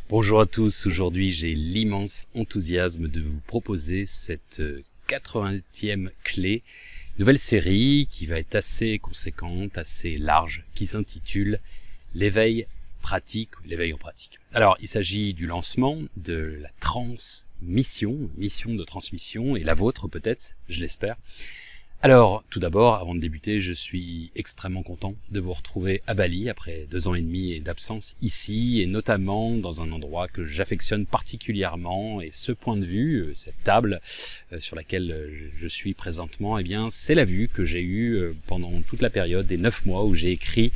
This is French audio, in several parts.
Bonjour à tous, aujourd'hui j'ai l'immense enthousiasme de vous proposer cette 80e clé, nouvelle série qui va être assez conséquente, assez large, qui s'intitule l'éveil pratique, l'éveil en pratique. Alors il s'agit du lancement de la transmission, mission de transmission, et la vôtre peut-être, je l'espère. Alors, tout d'abord, avant de débuter, je suis extrêmement content de vous retrouver à Bali après 2 ans et demi d'absence ici, et notamment dans un endroit que j'affectionne particulièrement. Et ce point de vue, cette table sur laquelle je suis présentement, eh bien, c'est la vue que j'ai eue pendant toute la période des 9 mois où j'ai écrit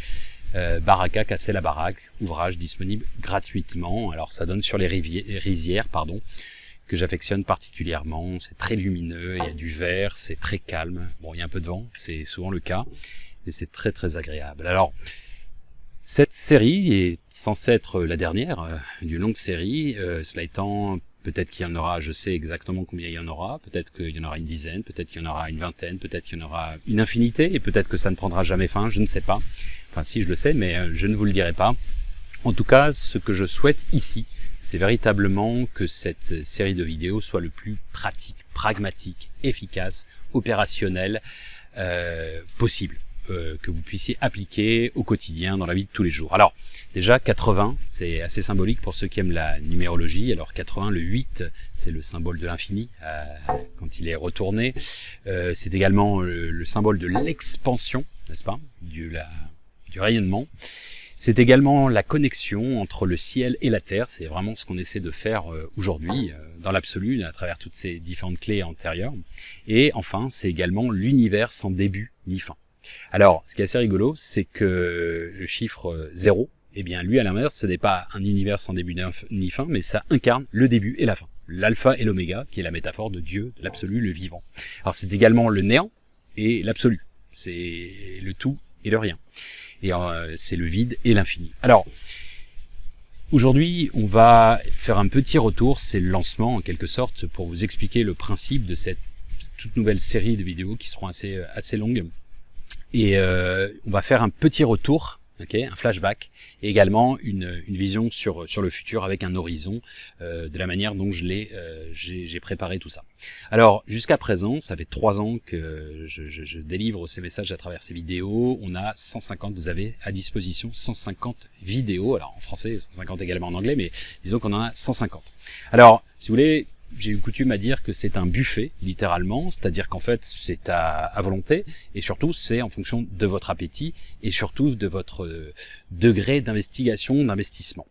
Baraka, casser la baraque, ouvrage disponible gratuitement. Alors, ça donne sur les rizières, que j'affectionne particulièrement. C'est très lumineux, il y a du vert, c'est très calme. Bon, il y a un peu de vent, c'est souvent le cas, mais c'est très très agréable. Alors, cette série est censée être la dernière d'une longue série. Cela étant, peut-être qu'il y en aura, je sais exactement combien il y en aura, peut-être qu'il y en aura une dizaine, peut-être qu'il y en aura une vingtaine, peut-être qu'il y en aura une infinité, et peut-être que ça ne prendra jamais fin, je ne sais pas. Enfin, si, je le sais, mais je ne vous le dirai pas. En tout cas, ce que je souhaite ici, c'est véritablement que cette série de vidéos soit le plus pratique, pragmatique, efficace, opérationnel possible, que vous puissiez appliquer au quotidien dans la vie de tous les jours. Alors, déjà 80, c'est assez symbolique pour ceux qui aiment la numérologie. Alors 80, le 8, c'est le symbole de l'infini quand il est retourné. C'est également le symbole de l'expansion, n'est-ce pas, du rayonnement. C'est également la connexion entre le ciel et la terre. C'est vraiment ce qu'on essaie de faire aujourd'hui, dans l'absolu, à travers toutes ces différentes clés antérieures. Et enfin, c'est également l'univers sans début ni fin. Alors, ce qui est assez rigolo, c'est que le chiffre 0, eh bien, lui, à l'inverse, ce n'est pas un univers sans début ni fin, mais ça incarne le début et la fin. L'alpha et l'oméga, qui est la métaphore de Dieu, de l'absolu, le vivant. Alors, c'est également le néant et l'absolu. C'est le tout et le rien. Et c'est le vide et l'infini. Alors, aujourd'hui, on va faire un petit retour, c'est le lancement en quelque sorte, pour vous expliquer le principe de cette toute nouvelle série de vidéos qui seront assez longues. Et on va faire un petit retour, un flashback, et également une vision sur le futur avec un horizon de la manière dont j'ai préparé tout ça. Alors, jusqu'à présent, ça fait 3 ans que je délivre ces messages à travers ces vidéos. On a 150, vous avez à disposition 150 vidéos. Alors, en français, 150 également en anglais, mais disons qu'on en a 150. Alors, si vous voulez, j'ai eu coutume à dire que c'est un buffet, littéralement, c'est-à-dire qu'en fait, c'est à volonté, et surtout, c'est en fonction de votre appétit, et surtout de votre degré d'investigation, d'investissement.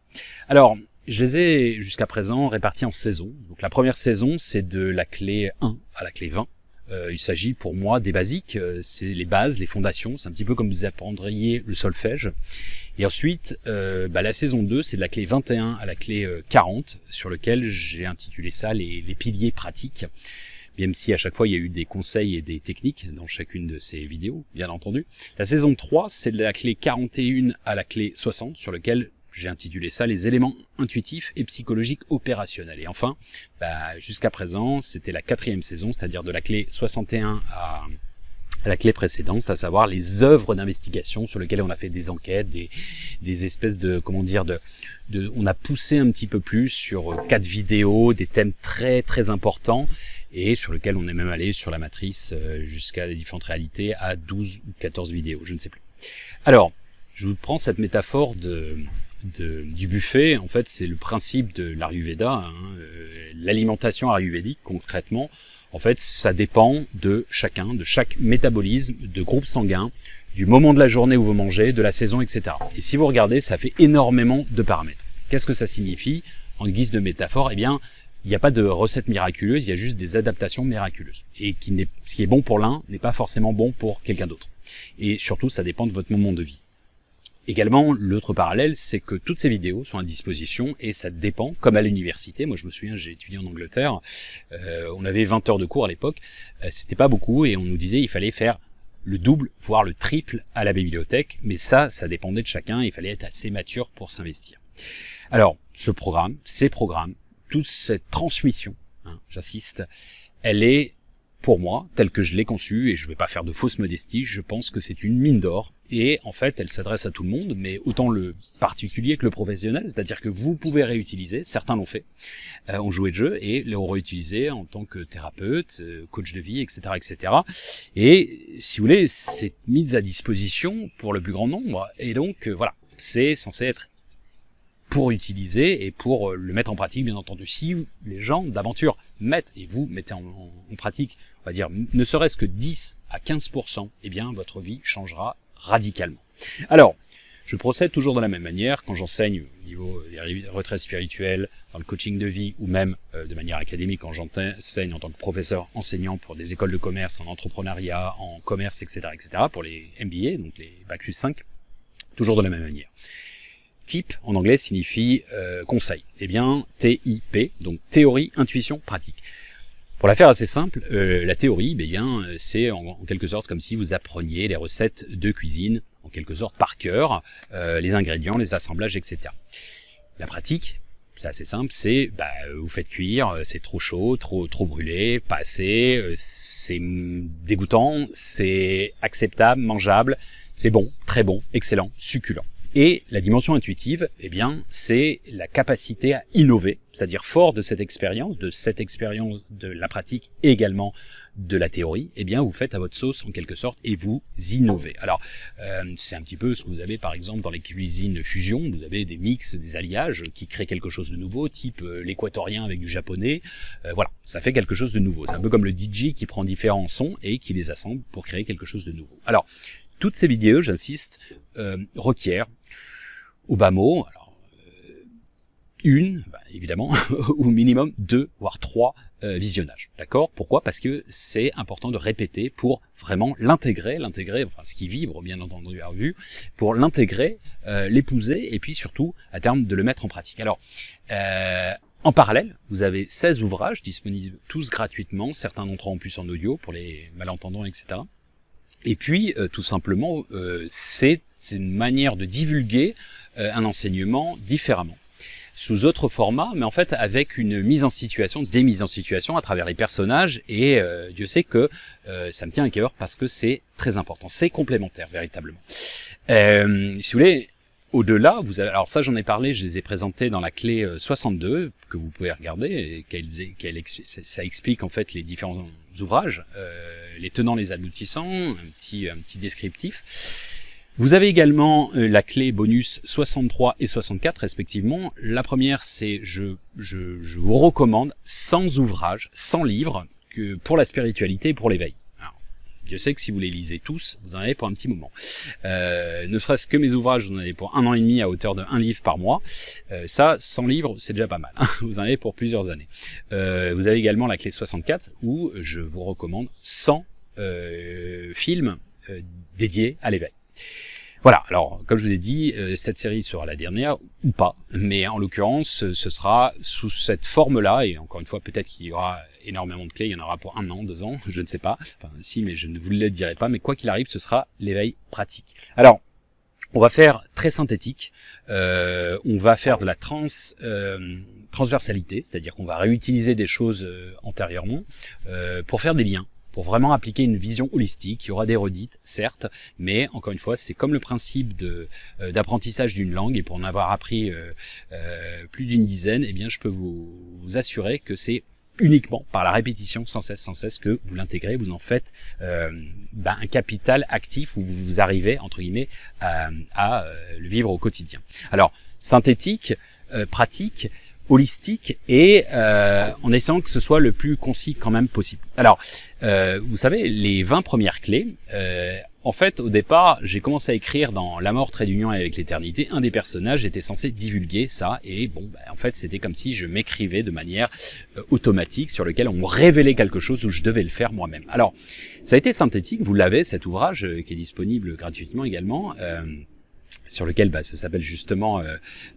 Alors, je les ai jusqu'à présent répartis en saisons. Donc la première saison, c'est de la clé 1 à la clé 20. Il s'agit pour moi des basiques, c'est les bases, les fondations, c'est un petit peu comme vous apprendriez le solfège. Et ensuite, la saison 2, c'est de la clé 21 à la clé 40, sur lequel j'ai intitulé ça les piliers pratiques. Même si à chaque fois il y a eu des conseils et des techniques dans chacune de ces vidéos, bien entendu. La saison 3, c'est de la clé 41 à la clé 60, sur lequel j'ai intitulé ça les éléments intuitifs et psychologiques opérationnels. Et enfin, jusqu'à présent, c'était la 4e saison, c'est-à-dire de la clé 61 à la clé précédente, à savoir les œuvres d'investigation sur lesquelles on a fait des enquêtes, des espèces de, on a poussé un petit peu plus sur 4 vidéos, des thèmes très très importants, et sur lesquels on est même allé sur la matrice jusqu'à les différentes réalités à 12 ou 14 vidéos, je ne sais plus. Alors, je vous prends cette métaphore du buffet. En fait, c'est le principe de l'Ayurveda, l'alimentation ayurvédique concrètement. En fait, ça dépend de chacun, de chaque métabolisme, de groupe sanguin, du moment de la journée où vous mangez, de la saison, etc. Et si vous regardez, ça fait énormément de paramètres. Qu'est-ce que ça signifie? En guise de métaphore, eh bien, il n'y a pas de recette miraculeuse, il y a juste des adaptations miraculeuses. Et ce qui est bon pour l'un n'est pas forcément bon pour quelqu'un d'autre. Et surtout, ça dépend de votre moment de vie. Également, l'autre parallèle, c'est que toutes ces vidéos sont à disposition et ça dépend, comme à l'université. Moi, je me souviens, j'ai étudié en Angleterre, on avait 20 heures de cours à l'époque, c'était pas beaucoup et on nous disait il fallait faire le double, voire le triple à la bibliothèque, mais ça dépendait de chacun, il fallait être assez mature pour s'investir. Alors, ces programmes, toute cette transmission, j'insiste, elle est, pour moi, telle que je l'ai conçue, et je ne vais pas faire de fausse modestie, je pense que c'est une mine d'or, et en fait elle s'adresse à tout le monde, mais autant le particulier que le professionnel, c'est-à-dire que vous pouvez réutiliser, certains l'ont fait, ont joué de jeu et l'ont réutilisé en tant que thérapeute, coach de vie, etc., etc. Et si vous voulez, c'est mis à disposition pour le plus grand nombre, et donc voilà, c'est censé être pour utiliser et pour le mettre en pratique, bien entendu. Si les gens d'aventure mettent, et vous mettez en pratique, on va dire, ne serait-ce que 10 à 15%, eh bien, votre vie changera radicalement. Alors, je procède toujours de la même manière quand j'enseigne au niveau des retraites spirituelles, dans le coaching de vie, ou même de manière académique quand j'enseigne en tant que professeur enseignant pour des écoles de commerce, en entrepreneuriat, en commerce, etc., etc., pour les MBA, donc les Bac+5, toujours de la même manière. TIP en anglais signifie conseil. Eh bien, TIP, donc théorie, intuition, pratique. Pour la faire assez simple, la théorie, eh bien, c'est en quelque sorte comme si vous appreniez les recettes de cuisine, en quelque sorte par cœur, les ingrédients, les assemblages, etc. La pratique, c'est assez simple, c'est vous faites cuire, c'est trop chaud, trop brûlé, pas assez, c'est dégoûtant, c'est acceptable, mangeable, c'est bon, très bon, excellent, succulent. Et la dimension intuitive, eh bien, c'est la capacité à innover, c'est-à-dire fort de cette expérience de la pratique et également de la théorie, eh bien, vous faites à votre sauce en quelque sorte et vous innovez. Alors, c'est un petit peu ce que vous avez par exemple dans les cuisines de fusion, vous avez des mix, des alliages qui créent quelque chose de nouveau, type l'équatorien avec du japonais, voilà, ça fait quelque chose de nouveau. C'est un peu comme le DJ qui prend différents sons et qui les assemble pour créer quelque chose de nouveau. Alors, toutes ces vidéos, j'insiste, requièrent au bas mot, alors évidemment, ou minimum 2 voire 3 visionnages. D'accord? Pourquoi? Parce que c'est important de répéter pour vraiment l'intégrer, enfin ce qui vibre bien entendu à vue, pour l'intégrer, l'épouser et puis surtout à terme de le mettre en pratique. Alors en parallèle, vous avez 16 ouvrages disponibles tous gratuitement, certains d'entre eux en plus en audio pour les malentendants, etc. Et puis tout simplement, c'est une manière de divulguer un enseignement différemment, sous autre format, mais en fait avec une mise en situation, des mises en situation à travers les personnages, et Dieu sait que ça me tient à cœur parce que c'est très important, c'est complémentaire véritablement. Si vous voulez, au-delà, vous avez, alors ça j'en ai parlé, je les ai présentés dans la clé 62, que vous pouvez regarder, ça explique en fait les différents ouvrages, les tenants, les aboutissants, un petit descriptif. Vous avez également la clé bonus 63 et 64 respectivement. La première, c'est je vous recommande 100 ouvrages, 100 livres pour la spiritualité et pour l'éveil. Alors, Dieu sait que si vous les lisez tous, vous en avez pour un petit moment. Ne serait-ce que mes ouvrages, vous en avez pour 1 an et demi à hauteur de 1 livre par mois. Ça, 100 livres, c'est déjà pas mal. Vous en avez pour plusieurs années. Vous avez également la clé 64 où je vous recommande 100 films dédiés à l'éveil. Voilà, alors comme je vous ai dit, cette série sera la dernière ou pas, mais en l'occurrence ce sera sous cette forme-là, et encore une fois peut-être qu'il y aura énormément de clés, il y en aura pour 1 an, 2 ans, je ne sais pas, enfin si, mais je ne vous le dirai pas, mais quoi qu'il arrive, ce sera l'éveil pratique. Alors, on va faire très synthétique, on va faire de la transversalité, c'est-à-dire qu'on va réutiliser des choses antérieurement pour faire des liens, pour vraiment appliquer une vision holistique. Il y aura des redites, certes, mais encore une fois, c'est comme le principe d'apprentissage d'une langue, et pour en avoir appris plus d'une dizaine, eh bien, je peux vous assurer que c'est uniquement par la répétition, sans cesse, que vous l'intégrez, vous en faites un capital actif où vous arrivez, entre guillemets, à le vivre au quotidien. Alors, synthétique, pratique, holistique, et en essayant que ce soit le plus concis quand même possible. Alors, vous savez, les 20 premières clés, en fait, au départ, j'ai commencé à écrire dans La mort trait d'union avec l'éternité. Un des personnages était censé divulguer ça, et bon, en fait, c'était comme si je m'écrivais de manière automatique, sur lequel on me révélait quelque chose où je devais le faire moi-même. Alors, ça a été synthétique, vous l'avez, cet ouvrage qui est disponible gratuitement également, sur lequel ça s'appelle justement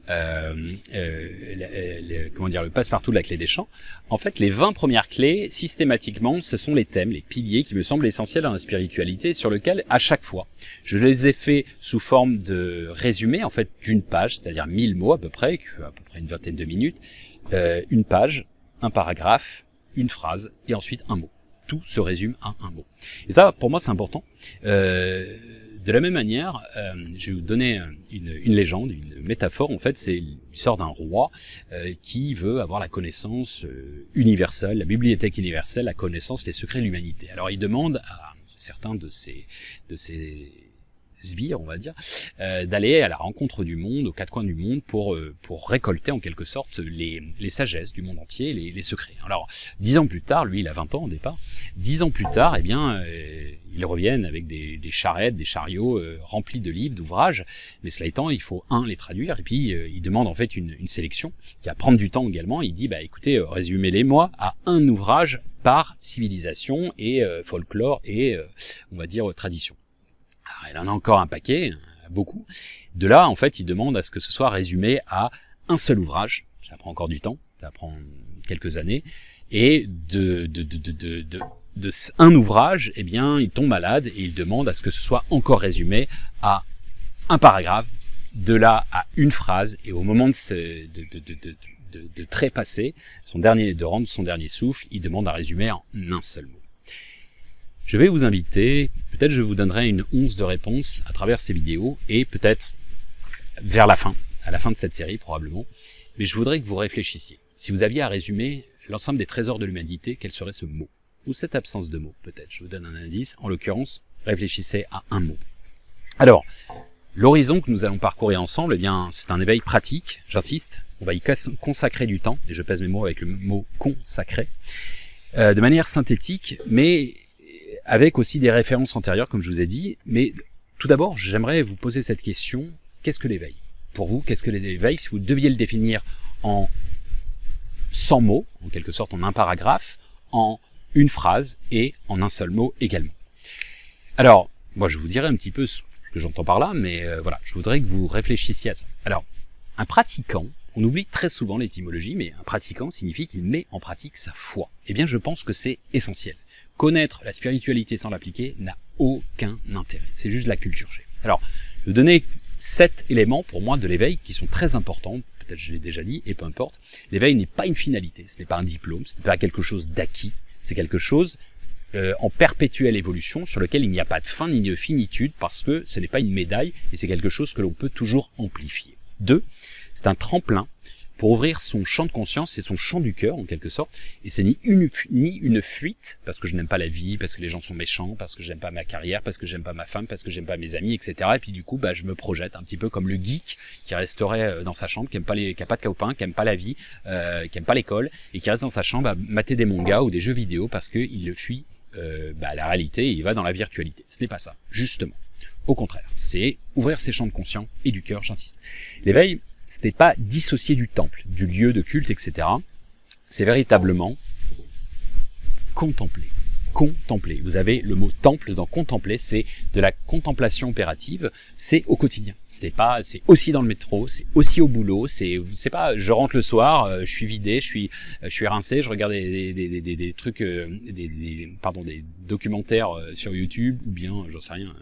le passe-partout de la clé des champs. En fait, les 20 premières clés, systématiquement, ce sont les thèmes, les piliers qui me semblent essentiels dans la spiritualité, sur lequel, à chaque fois, je les ai fait sous forme de résumé, en fait, d'une page, c'est-à-dire 1000 mots à peu près, qui fait à peu près une vingtaine de minutes, une page, un paragraphe, une phrase, et ensuite un mot. Tout se résume à un mot. Et ça, pour moi, c'est important. De la même manière, je vais vous donner une légende, une métaphore. En fait, c'est l'histoire d'un roi qui veut avoir la connaissance universelle, la bibliothèque universelle, la connaissance des secrets de l'humanité. Alors, il demande à certains de ses sbires, on va dire, d'aller à la rencontre du monde, aux quatre coins du monde, pour récolter en quelque sorte les sagesses du monde entier, les secrets. Alors, 10 ans plus tard, lui il a 20 ans au départ, 10 ans plus tard, eh bien, ils reviennent avec des charrettes, des chariots remplis de livres, d'ouvrages, mais cela étant, il faut les traduire, et puis il demande en fait une sélection, qui va prendre du temps également. Il dit, écoutez, résumez-les-moi à un ouvrage par civilisation et folklore et, on va dire, tradition. Alors, il en a encore un paquet, beaucoup. De là, en fait, il demande à ce que ce soit résumé à un seul ouvrage. Ça prend encore du temps, ça prend quelques années. Et de un ouvrage, eh bien, il tombe malade et il demande à ce que ce soit encore résumé à un paragraphe. De là à une phrase. Et au moment de trépasser de rendre son dernier souffle, il demande à résumer en un seul mot. Je vais vous inviter, peut-être je vous donnerai une once de réponse à travers ces vidéos, et peut-être vers la fin, à la fin de cette série probablement, mais je voudrais que vous réfléchissiez. Si vous aviez à résumer l'ensemble des trésors de l'humanité, quel serait ce mot? Ou cette absence de mot, peut-être. Je vous donne un indice, en l'occurrence, réfléchissez à un mot. Alors, l'horizon que nous allons parcourir ensemble, eh bien, c'est un éveil pratique, j'insiste, on va y consacrer du temps, et je pèse mes mots avec le mot consacrer, de manière synthétique, mais avec aussi des références antérieures, comme je vous ai dit. Mais tout d'abord, j'aimerais vous poser cette question. Qu'est-ce que l'éveil? Pour vous, qu'est-ce que l'éveil? Si vous deviez le définir en 100 mots, en quelque sorte en un paragraphe, en une phrase et en un seul mot également. Alors, moi je vous dirai un petit peu ce que j'entends par là, mais voilà, je voudrais que vous réfléchissiez à ça. Alors, un pratiquant, on oublie très souvent l'étymologie, mais un pratiquant signifie qu'il met en pratique sa foi. Eh bien, je pense que c'est essentiel. Connaître la spiritualité sans l'appliquer n'a aucun intérêt. C'est juste de la culture G. Alors, je vais vous donner 7 éléments pour moi de l'éveil qui sont très importants. Peut-être je l'ai déjà dit, et peu importe. L'éveil n'est pas une finalité, ce n'est pas un diplôme, ce n'est pas quelque chose d'acquis. C'est quelque chose en perpétuelle évolution sur lequel il n'y a pas de fin ni de finitude parce que ce n'est pas une médaille et c'est quelque chose que l'on peut toujours amplifier. 2, c'est un tremplin pour ouvrir son champ de conscience, c'est son champ du cœur en quelque sorte, et c'est ni une fuite, parce que je n'aime pas la vie, parce que les gens sont méchants, parce que j'aime pas ma carrière, parce que j'aime pas ma femme, parce que j'aime pas mes amis, etc. Et puis du coup, je me projette un petit peu comme le geek qui resterait dans sa chambre, qui a pas de copains, qui aime pas la vie, qui aime pas l'école, et qui reste dans sa chambre à mater des mangas ou des jeux vidéo parce qu'il le fuit la réalité et il va dans la virtualité. Ce n'est pas ça, justement. Au contraire, c'est ouvrir ses champs de conscience et du cœur, j'insiste. L'éveil, c'était pas dissocié du temple, du lieu de culte, etc. C'est véritablement contempler. Contempler. Vous avez le mot temple dans contempler, c'est de la contemplation opérative, c'est au quotidien. C'est aussi dans le métro, c'est aussi au boulot, c'est pas je rentre le soir, je suis vidé, je suis rincé, je regarde des trucs, des documentaires sur YouTube, ou bien, j'en sais rien,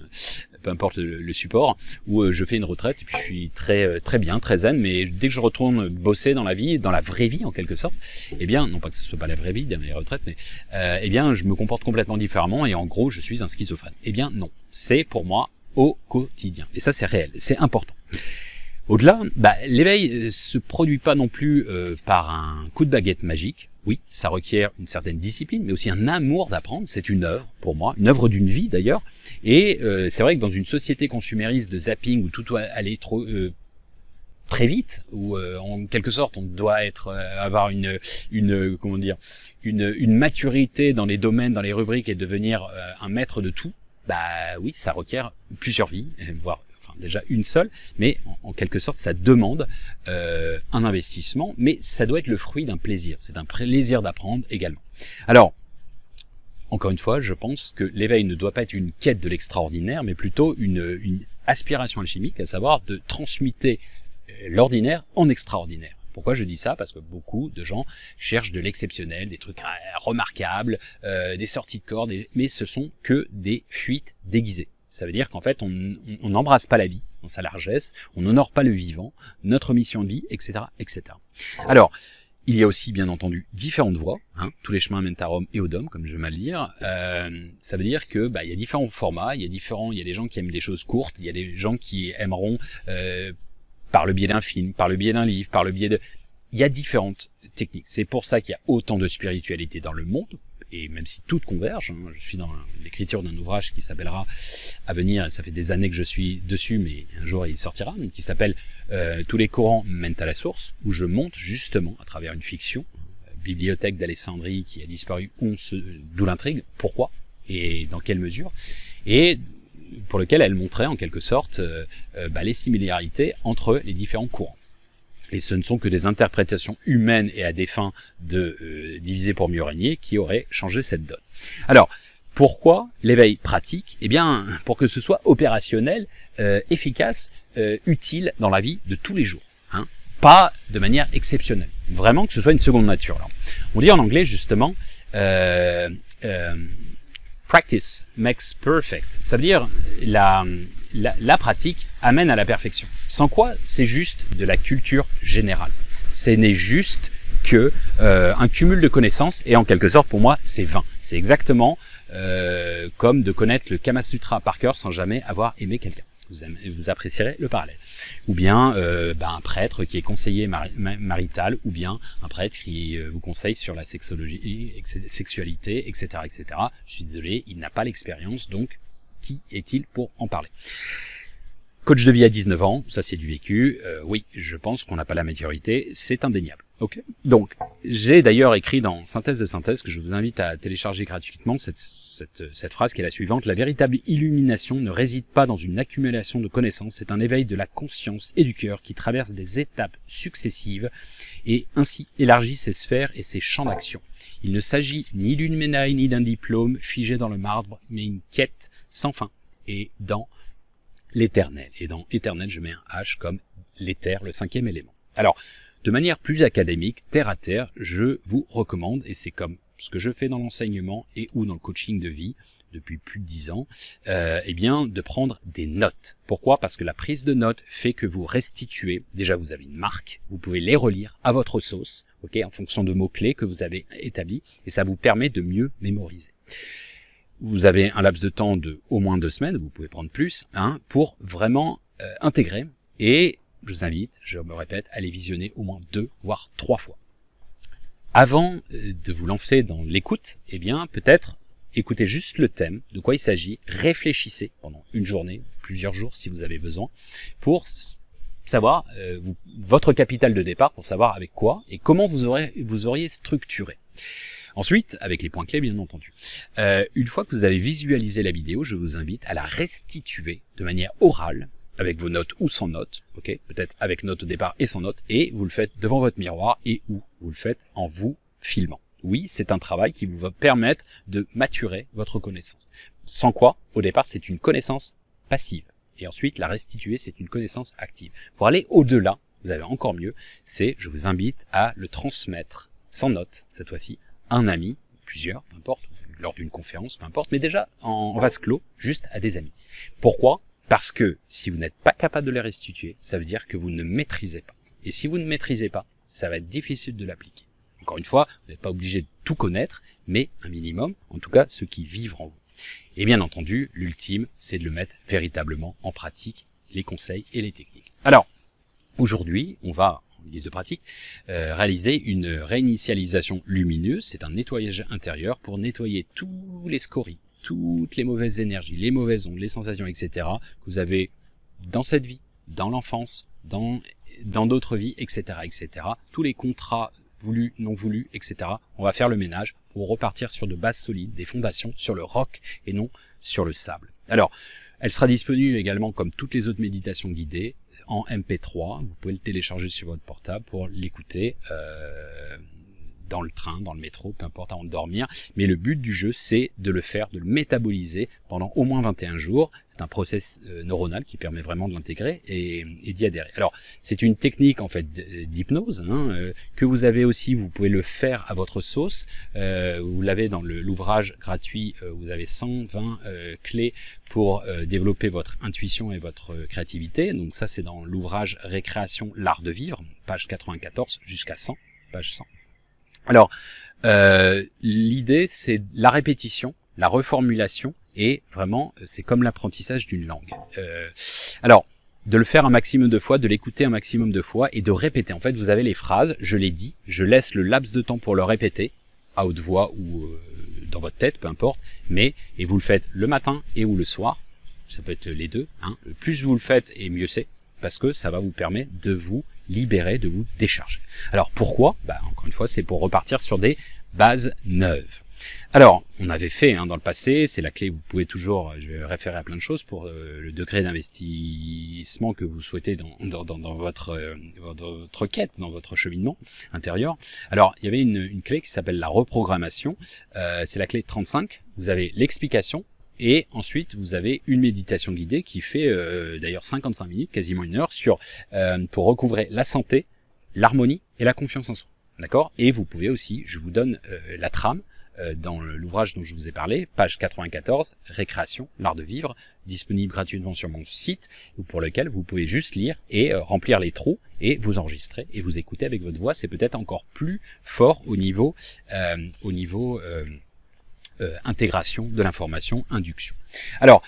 peu importe le support, où je fais une retraite et puis je suis très bien, très zen, mais dès que je retourne bosser dans la vie, dans la vraie vie en quelque sorte, eh bien, non pas que ce soit pas la vraie vie, dans les retraites, mais eh bien, je me comporte complètement différemment et en gros, je suis un schizophrène. Eh bien, non. C'est pour moi au quotidien. Et ça, c'est réel, c'est important. Au-delà, l'éveil se produit pas non plus par un coup de baguette magique. Oui, ça requiert une certaine discipline, mais aussi un amour d'apprendre. C'est une œuvre, pour moi, une œuvre d'une vie d'ailleurs. Et c'est vrai que dans une société consumériste de zapping où tout doit aller trop très vite, où en quelque sorte on doit avoir une maturité dans les domaines, dans les rubriques et devenir un maître de tout. Oui, ça requiert plusieurs vies, voire déjà une seule, mais en quelque sorte ça demande un investissement, mais ça doit être le fruit d'un plaisir. C'est un plaisir d'apprendre également. Alors, encore une fois, je pense que l'éveil ne doit pas être une quête de l'extraordinaire, mais plutôt une aspiration alchimique, à savoir de transmuter l'ordinaire en extraordinaire. Pourquoi je dis ça? Parce que beaucoup de gens cherchent de l'exceptionnel, des trucs remarquables, des sorties de corps, mais ce sont que des fuites déguisées. Ça veut dire qu'en fait, on n'embrasse pas la vie dans sa largesse, on n'honore pas le vivant, notre mission de vie, etc., etc. Alors, Il y a aussi, bien entendu, différentes voies. Tous les chemins mènent à Rome et au Dôme, comme je vais mal le dire. Ça veut dire que il y a différents formats, il y a des gens qui aiment des choses courtes, il y a des gens qui aimeront par le biais d'un film, par le biais d'un livre, par le biais de... Il y a différentes techniques. C'est pour ça qu'il y a autant de spiritualité dans le monde, et même si toutes convergent. Je suis dans l'écriture d'un ouvrage qui s'appellera à venir, ça fait des années que je suis dessus, mais un jour il sortira, qui s'appelle Tous les courants mènent à la source, où je monte justement à travers une fiction, bibliothèque d'Alexandrie qui a disparu, d'où l'intrigue, pourquoi et dans quelle mesure, et pour lequel elle montrait en quelque sorte les similarités entre les différents courants. Et ce ne sont que des interprétations humaines et à des fins de diviser pour mieux régner qui auraient changé cette donne. Alors, pourquoi l'éveil pratique? Eh bien, pour que ce soit opérationnel, efficace, utile dans la vie de tous les jours. Pas de manière exceptionnelle. Vraiment que ce soit une seconde nature. Alors, on dit en anglais justement practice makes perfect. Ça veut dire la pratique amène à la perfection. Sans quoi, c'est juste de la culture générale. Ce n'est juste que un cumul de connaissances et en quelque sorte, pour moi, c'est vain. C'est exactement comme de connaître le Kama Sutra par cœur sans jamais avoir aimé quelqu'un. Vous apprécierez le parallèle. Ou bien un prêtre qui est conseiller marital, ou bien un prêtre qui vous conseille sur la sexualité, etc., etc. Je suis désolé, il n'a pas l'expérience, donc qui est-il pour en parler? Coach de vie à 19 ans, ça c'est du vécu. Oui, je pense qu'on n'a pas la maturité, c'est indéniable. Ok. Donc, j'ai d'ailleurs écrit dans Synthèse de synthèse, que je vous invite à télécharger gratuitement, cette phrase qui est la suivante: la véritable illumination ne réside pas dans une accumulation de connaissances, c'est un éveil de la conscience et du cœur qui traverse des étapes successives et ainsi élargit ses sphères et ses champs d'action. Il ne s'agit ni d'une médaille ni d'un diplôme figé dans le marbre, mais une quête sans fin et dans l'éternel. Et dans éternel, je mets un H comme l'éther, le cinquième élément. Alors, de manière plus académique, terre à terre, je vous recommande, et c'est comme ce que je fais dans l'enseignement et ou dans le coaching de vie depuis plus de 10 ans, de prendre des notes. Pourquoi? Parce que la prise de notes fait que vous restituez, déjà vous avez une marque, vous pouvez les relire à votre sauce, en fonction de mots-clés que vous avez établis, et ça vous permet de mieux mémoriser. Vous avez un laps de temps de au moins 2 semaines, vous pouvez prendre plus, pour vraiment intégrer, et je vous invite, je me répète, à les visionner au moins 2 voire 3 fois. Avant de vous lancer dans l'écoute, peut-être écoutez juste le thème, de quoi il s'agit, réfléchissez pendant une journée, plusieurs jours si vous avez besoin, pour savoir votre capital de départ, pour savoir avec quoi et comment vous auriez structuré. Ensuite, avec les points clés bien entendu. Une fois que vous avez visualisé la vidéo, je vous invite à la restituer de manière orale, avec vos notes ou sans notes, peut-être avec notes au départ et sans notes, et vous le faites devant votre miroir et ou vous le faites en vous filmant. Oui, c'est un travail qui vous va permettre de maturer votre connaissance. Sans quoi, au départ, c'est une connaissance passive. Et ensuite, la restituer, c'est une connaissance active. Pour aller au-delà, vous avez encore mieux, je vous invite à le transmettre sans notes, cette fois-ci, un ami, plusieurs, peu importe, lors d'une conférence, peu importe, mais déjà en vase clos, juste à des amis. Pourquoi? Parce que si vous n'êtes pas capable de les restituer, ça veut dire que vous ne maîtrisez pas. Et si vous ne maîtrisez pas, ça va être difficile de l'appliquer. Encore une fois, vous n'êtes pas obligé de tout connaître, mais un minimum, en tout cas ceux qui vivent en vous. Et bien entendu, l'ultime, c'est de le mettre véritablement en pratique, les conseils et les techniques. Alors, aujourd'hui, on va, en guise de pratique, réaliser une réinitialisation lumineuse. C'est un nettoyage intérieur pour nettoyer tous les scories, toutes les mauvaises énergies, les mauvaises ondes, les sensations, etc. que vous avez dans cette vie, dans l'enfance, dans d'autres vies, etc., etc. Tous les contrats voulus, non voulus, etc. On va faire le ménage pour repartir sur de bases solides, des fondations, sur le roc et non sur le sable. Alors, elle sera disponible également comme toutes les autres méditations guidées en MP3. Vous pouvez le télécharger sur votre portable pour l'écouter dans le train, dans le métro, peu importe, avant de dormir. Mais le but du jeu, c'est de le faire, de le métaboliser pendant au moins 21 jours. C'est un process neuronal qui permet vraiment de l'intégrer et d'y adhérer. Alors, c'est une technique en fait d'hypnose que vous avez aussi, vous pouvez le faire à votre sauce. Vous l'avez dans l'ouvrage gratuit, vous avez 120 clés pour développer votre intuition et votre créativité. Donc ça, c'est dans l'ouvrage Récréation, l'art de vivre, page 94 jusqu'à 100, page 100. Alors, l'idée, c'est la répétition, la reformulation, et vraiment, c'est comme l'apprentissage d'une langue. Alors, de le faire un maximum de fois, de l'écouter un maximum de fois, et de répéter. En fait, vous avez les phrases, je l'ai dit, je laisse le laps de temps pour le répéter, à haute voix ou dans votre tête, peu importe, et vous le faites le matin et ou le soir, ça peut être les deux, hein. Plus vous le faites, et mieux c'est, parce que ça va vous permettre de vous libérer, de vous décharger. Alors pourquoi? Encore une fois, c'est pour repartir sur des bases neuves. Alors, on avait fait dans le passé, c'est la clé, vous pouvez toujours, je vais référer à plein de choses pour le degré d'investissement que vous souhaitez dans votre quête, dans votre cheminement intérieur. Alors, il y avait une clé qui s'appelle la reprogrammation, c'est la clé 35, vous avez l'explication, et ensuite vous avez une méditation guidée qui fait d'ailleurs 55 minutes, quasiment une heure, pour recouvrer la santé, l'harmonie et la confiance en soi. D'accord? Et vous pouvez aussi, je vous donne la trame, dans l'ouvrage dont je vous ai parlé, page 94, Récréation, l'art de vivre, disponible gratuitement sur mon site, pour lequel vous pouvez juste lire et remplir les trous et vous enregistrer et vous écouter avec votre voix. C'est peut-être encore plus fort au niveau intégration de l'information, induction. Alors,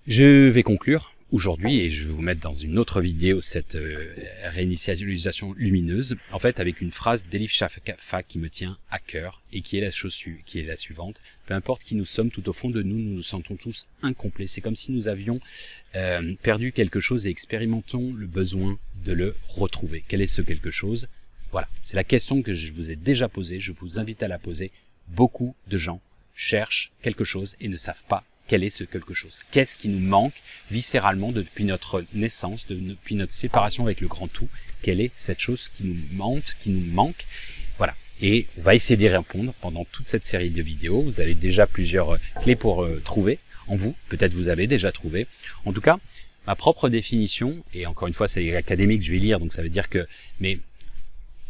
je vais conclure aujourd'hui, et je vais vous mettre dans une autre vidéo cette réinitialisation lumineuse, en fait avec une phrase d'Elif Shafak qui me tient à cœur et qui est la suivante: peu importe qui nous sommes, tout au fond de nous, nous nous sentons tous incomplets. C'est comme si nous avions perdu quelque chose et expérimentons le besoin de le retrouver. Quel est ce quelque chose? Voilà, c'est la question que je vous ai déjà posée, je vous invite à la poser. Beaucoup de gens cherchent quelque chose et ne savent pas quel est ce quelque chose. Qu'est-ce qui nous manque viscéralement depuis notre naissance, depuis notre séparation avec le grand tout? Quelle est cette chose qui nous manque? Voilà. Et on va essayer d'y répondre pendant toute cette série de vidéos. Vous avez déjà plusieurs clés pour trouver en vous. Peut-être vous avez déjà trouvé. En tout cas, ma propre définition, et encore une fois, c'est académique, je vais lire, donc ça veut dire que, mais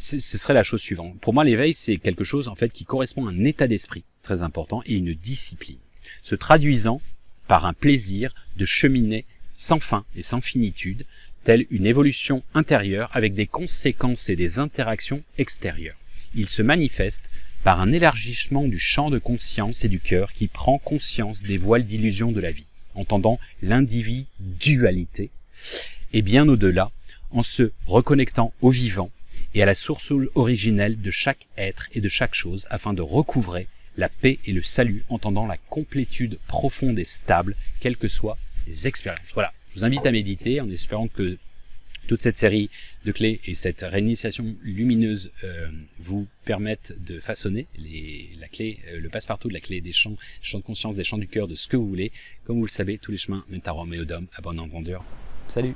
ce serait la chose suivante. Pour moi, l'éveil, c'est quelque chose, en fait, qui correspond à un état d'esprit très important et une discipline, se traduisant par un plaisir de cheminer sans fin et sans finitude, telle une évolution intérieure avec des conséquences et des interactions extérieures. Il se manifeste par un élargissement du champ de conscience et du cœur qui prend conscience des voiles d'illusion de la vie, entendant l'individualité, et bien au-delà, en se reconnectant au vivant et à la source originelle de chaque être et de chaque chose, afin de recouvrer la paix et le salut, entendant la complétude profonde et stable, quelles que soient les expériences. Voilà, je vous invite à méditer en espérant que toute cette série de clés et cette réinitiation lumineuse vous permettent de façonner la clé, le passe-partout de la clé des champs de conscience, des champs du cœur, de ce que vous voulez. Comme vous le savez, tous les chemins mènent à Rome et au Dôme, à bon entendeur. Salut!